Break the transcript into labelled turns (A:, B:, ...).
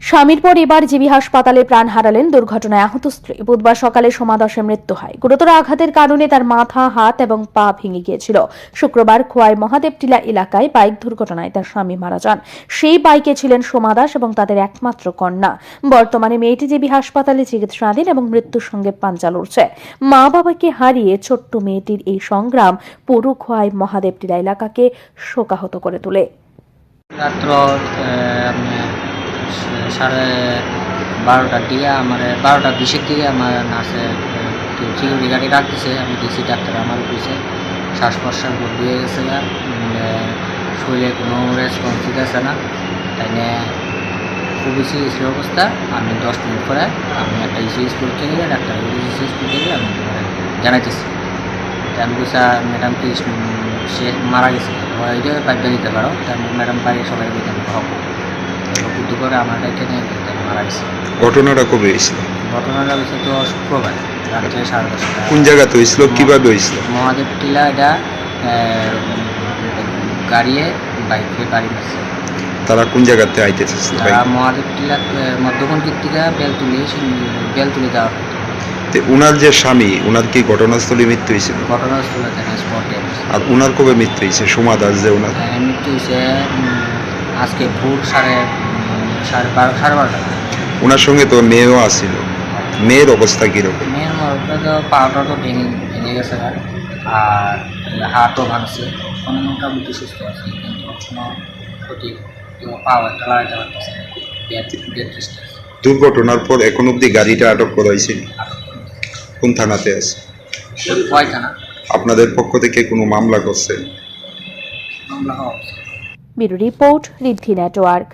A: স্বামীর পর এবার জিবি হাসপাতালে প্রাণ হারালেন দুর্ঘটনায় আহত স্ত্রী। বুধবার সকালে সোমাদশে মৃত্যু হয়। গুরুতর আঘাতের কারণে তার মাথা, হাত এবং পা ভেঙে গিয়েছিল। শুক্রবার খোয়াই মহাদেবটিলা এলাকায় বাইক দুর্ঘটনায় তার স্বামী মারা যান। সেই বাইকে ছিলেন সোমা দাস এবং তাদের একমাত্র কন্যা। বর্তমানে মেয়েটি জিবি হাসপাতালে চিকিৎসাধীন এবং মৃত্যুর সঙ্গে পাঞ্জা লড়ছে। মা বাবাকে হারিয়ে ছোট্ট মেয়েটির এই সংগ্রাম পুরো খোয়াই মহাদেবটিলা এলাকাকে শোকাহত করে তোলে।
B: রাত্র 12:30 দিকে আমার 12:20 দিকে আমার নার্সে সিকিউরিটি গাড়ি রাখতেছে। আমি দেখছি ডাক্তার আমার অফিসে শ্বাস প্রশ্বাস বন্ধ হয়ে গেছে, শরীরে কোনো রেসপন্স দিতেছে না। তাই নিয়ে খুবই সিরিয়াস অবস্থা। আমি 10 মিনিট পরে আমি একটা ইসিএস করতে গেলে ডাক্তার ইসিএস করতে গেলে আমি জানাইতেছি। আমি বলছি ম্যাডাম কি সে মারা গেছে, ওইটা পাইপটা দিতে পারো। ম্যাডাম বাড়ি সবাই বলতে হব বুদ্ধ করে আমার এখানে মারা গেছে।
C: ঘটনাটা কবে হয়েছিল?
B: ঘটনাটা হয়েছে তো শুক্রবার রাত্রে 10:30।
C: কোন জায়গাতে হয়েছিল, কিভাবে হয়েছিল?
B: মহাদেবটিলা, এটা গাড়িয়ে বাইকে বাড়ি মারছে।
C: তারা কোন জায়গাতে আইতেছে?
B: তারা মহাদেবটিলা মধ্যপন্থীর থেকে বেলতুলি যাওয়ার
C: উনার যে স্বামী, উনার কি ঘটনাস্থলে মৃত্যু হয়েছিল?
B: ঘটনাস্থলে স্পটে।
C: আর উনার কবে মৃত্যু হয়েছে? সোমা দাস যে উনার
B: মৃত্যু হয়েছে আজকে ভোর 12:30।
C: উনার সঙ্গে তো মেয়েও আসছিল। মেয়ের অবস্থা কিরকম?
B: মেয়ের মরটা তো পাওয়াটা তো ভেঙে গেছে, আর হাতও ভাঙছে। কোনো মোটামুটি সুস্থ আছে, কিন্তু কোনো ক্ষতি পাওয়া একটা লাগাইতে পারতেছে।
C: দুর্ঘটনার পর এখন অব্দি গাড়িটা আটক করা হয়েছে? কোন থানাতে আছে?
B: ভয় থানা।
C: আপনাদের পক্ষ থেকে কোনো মামলা করছে?
B: মামলা হওয়া।
A: ব্যুরো রিপোর্ট, ঋদ্ধি নেটওয়ার্ক।